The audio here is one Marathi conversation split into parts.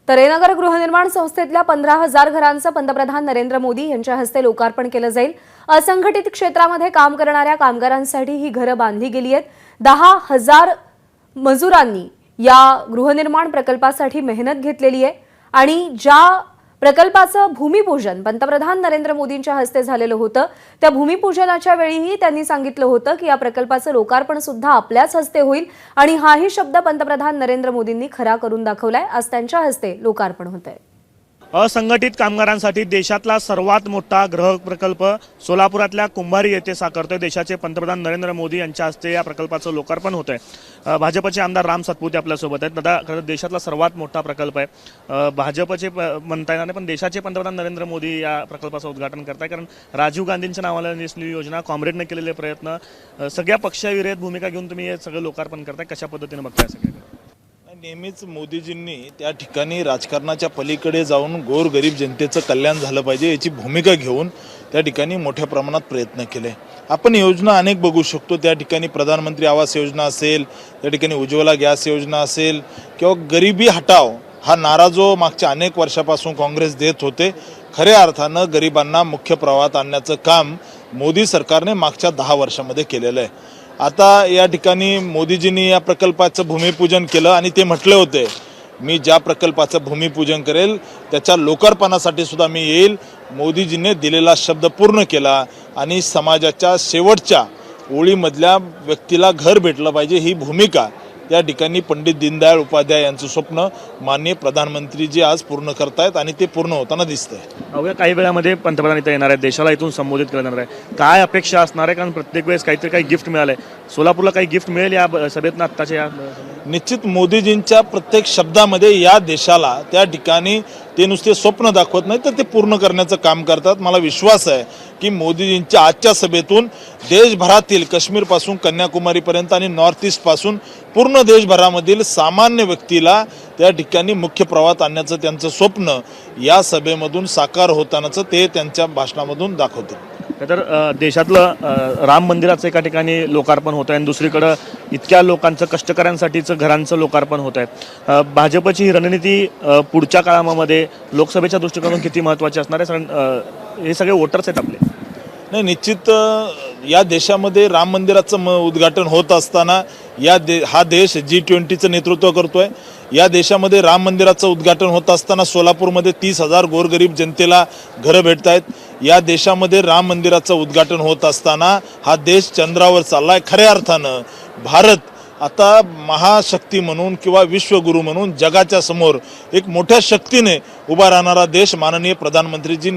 तरेनगर गृहनिर्माण संस्थेतल्या 15,000 घरांचं पंतप्रधान नरेंद्र मोदी यांच्या हस्ते लोकार्पण केलं जाईल। असंघटित क्षेत्रामध्ये काम करणाऱ्या कामगारांसाठी ही घरं बांधली गेली आहेत। 10,000 मजुरांनी या गृहनिर्माण प्रकल्पासाठी मेहनत घेतलेली आहे आणि ज्या प्रकल्पाचं भूमिपूजन पंतप्रधान नरेंद्र मोदींच्या हस्ते झालेलं होतं त्या भूमिपूजनाच्या वेळीही त्यांनी सांगितलं होतं की या प्रकल्पाचं लोकार्पण सुद्धा आपल्याच हस्ते होईल आणि हाही शब्द पंतप्रधान नरेंद्र मोदींनी खरा करून दाखवलाय। आज त्यांच्या हस्ते लोकार्पण होतंय। असंघटित कामगारांसाठी देशातला सर्वात मोठा गृह प्रकल्प सोलापुरातल्या कुंभारी येथे साकारतोय। देशाचे पंतप्रधान नरेंद्र मोदी यांच्या हस्ते या प्रकल्पाचं लोकार्पण होतंय। भाजपचे आमदार राम सातपुते आपल्यासोबत आहेत। दादा, देशातला सर्वात मोठा प्रकल्प आहे। भाजपचे म्हणता येणार नाही पण देशाचे पंतप्रधान नरेंद्र मोदी या प्रकल्पाचं उद्घाटन करताय, कारण राजीव गांधींच्या नावाला नेसलेली योजना, काँग्रेसने केलेले प्रयत्न, सगळ्या पक्षाविरोधात भूमिका घेऊन तुम्ही हे सगळं लोकार्पण करताय। कशा पद्धतीने बघताय सगळं? नेहमीच मोदीजींनी त्या ठिकाणी राजकारणाच्या पलीकडे जाऊन गोरगरीब जनतेचं कल्याण झालं पाहिजे याची भूमिका घेऊन त्या ठिकाणी मोठ्या प्रमाणात प्रयत्न केले। आपण योजना अनेक बघू शकतो। त्या ठिकाणी प्रधानमंत्री आवास योजना असेल, त्या ठिकाणी उज्ज्वला गॅस योजना असेल किंवा गरिबी हटाव हा नारा जो मागच्या अनेक वर्षापासून काँग्रेस देत होते, खऱ्या अर्थानं गरिबांना मुख्य प्रवाहात आणण्याचं काम मोदी सरकारने मागच्या 10 वर्षामध्ये केलेलं आहे। आता या ठिकाणी मोदीजींनी या प्रकल्पाचं भूमिपूजन केलं आणि ते म्हटले होते, मी ज्या प्रकल्पाचं भूमिपूजन करेल त्याच्या लोकार्पणासाठी सुद्धा मी येईल। मोदीजींनी दिलेला शब्द पूर्ण केला आणि समाजाच्या शेवटच्या ओळीमधल्या व्यक्तीला घर भेटलं पाहिजे ही भूमिका या ठिकाणी पंडित दीनदयाळ उपाध्याय यांचं स्वप्न माननीय प्रधानमंत्रीजी आज पूर्ण करतायत आणि ते पूर्ण होताना दिसतंय। अवघ्या काही वेळामध्ये पंतप्रधान इथं येणार आहेत, देशाला इथून संबोधित करणार आहे। काय अपेक्षा असणार आहे, कारण प्रत्येक वेळेस काहीतरी काही गिफ्ट मिळालंय, सोलापूरला काही गिफ्ट मिळेल या सभेतनं आत्ताच्या या? निश्चित मोदीजींच्या प्रत्येक शब्दामध्ये या देशाला त्या ठिकाणी ते नुसते स्वप्न दाखवत नाही तर ते पूर्ण करण्याचं काम करतात। मला विश्वास आहे की मोदीजींच्या आजच्या सभेतून देशभरातील काश्मीरपासून कन्याकुमारीपर्यंत आणि नॉर्थ ईस्टपासून पूर्ण देशभरामधील सामान्य व्यक्तीला त्या ठिकाणी मुख्य प्रवाहात आणण्याचं त्यांचं स्वप्न या सभेमधून साकार होतानाचं ते त्यांच्या भाषणामधून दाखवतील। तर देशातलं राम मंदिराचं एका ठिकाणी लोकार्पण होत आहे आणि दुसरीकडं इतक्या लोकांचं, कष्टकऱ्यांसाठीचं घरांचं लोकार्पण होत आहे। भाजपची ही रणनीती पुढच्या काळामध्ये लोकसभेच्या दृष्टिकोनातून किती महत्त्वाची असणार आहे? कारण हे सगळे वोटर्स आहेत आपले। नाही, निश्चित या देशामध्ये राम मंदिराचं उद्घाटन होत असताना हा देश G20चं नेतृत्व करतोय। या देशामध्ये राम मंदिराचं उद्घाटन होत असताना सोलापूरमध्ये 30,000 गोरगरीब जनतेला घरं भेटत आहेत। या देशामध्ये राम मंदिराचं उद्घाटन होत असताना हा देश चंद्रावर चाललाय। खऱ्या अर्थानं भारत आता महाशक्ती म्हणून किंवा विश्वगुरू म्हणून जगाच्या समोर एक मोठ्या शक्तीने उभा राहणारा देश माननीय प्रधानमंत्रीजी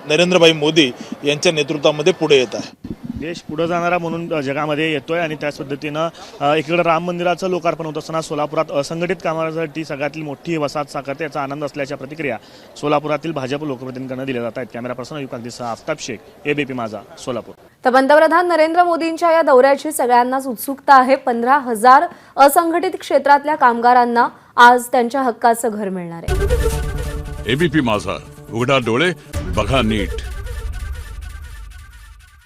नरेंद्रभाई मोदी यांच्या नेतृत्वामध्ये पुढे येत आहे। देश पुढे जाणारा म्हणून जगामध्ये येतोय आणि त्याच पद्धतीनं एकीकडे राम मंदिराचं लोकार्पण होत असताना सोलापुरात असंघटित कामगारांसाठी सगळ्यातील मोठी वसाहत साकारते, याचा आनंद असल्याच्या प्रतिक्रिया सोलापुरातील भाजप लोकप्रतिनिधींकडून दिल्या जात आहेत। कॅमेरा पर्सन युकांतीसह आफताब शेख, ABP माझा, सोलापूर। तर पंतप्रधान नरेंद्र मोदींच्या या दौऱ्याची सगळ्यांनाच उत्सुकता आहे। 15,000 असंघटित क्षेत्रातल्या कामगारांना आज त्यांच्या हक्काचं घर मिळणार आहे। ABP माझा, उघडा डोळे बघा नीट।